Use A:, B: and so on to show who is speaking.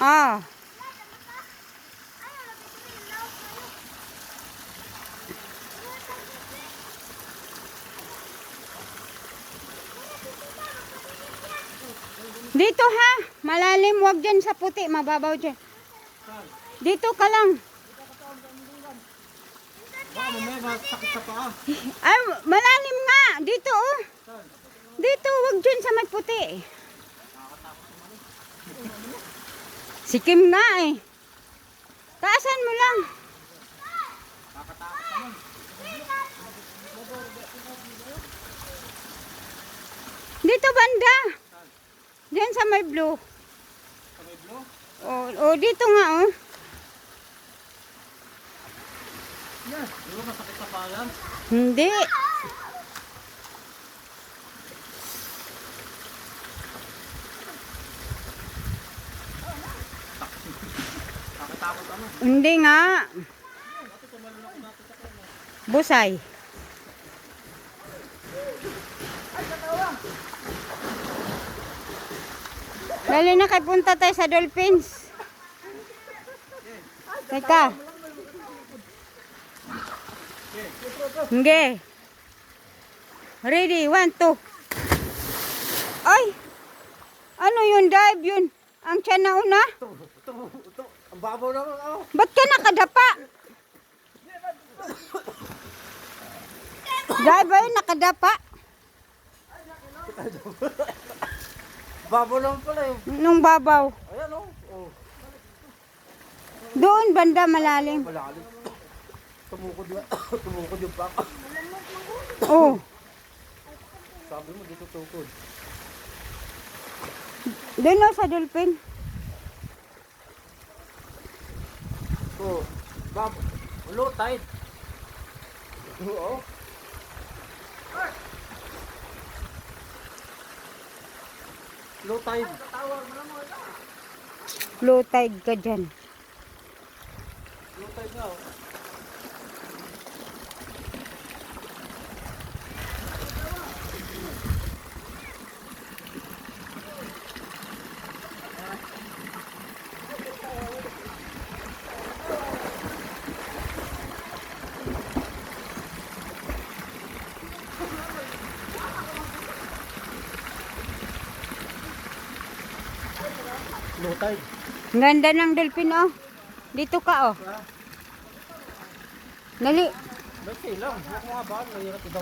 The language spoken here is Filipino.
A: Ah. Dito ha, malalim, wag dyan sa puti, mababaw dyan. Dito ka lang.
B: Baka mamaya masakit sa paa.
A: Ay, malalim nga, dito oh. Dito, wag dyan sa may puti. Sikim nga eh. Taasan mo lang. Dito banda. Diyan sa may blue.
B: Sa may blue?
A: Oh, dito nga oh.
B: Yan. Di ba masakit sa paa yan?
A: Hindi.
B: Nakatakot ano?
A: Hindi nga. Busay. Dali na kay punta tayo sa dolphins. Teka. Hindi. Ready, 1, 2. Ay! Ano yun, dive yun? Ang tiyan na una?
B: Ito. Ang babaw naman ako.
A: Ba't ka nakadapa? Dive ba yun nakadapa?
B: Babaw naman pala yung.
A: Nung babaw.
B: Ayan o. Oh.
A: Doon, banda malalim.
B: Malalim. Tumukod yung paa.
A: Oh.
B: Sabi mo dito tukod.
A: Doon o sa dolphin.
B: Oh. Low tide. Oo. Low tide.
A: Low tide ka dyan.
B: Low tide na oh. Low tide.
A: Ang ganda ng dolphin oh. Dito ka oh. Dali.
B: Okay lang. Huwag mga ba? Mahirap ito.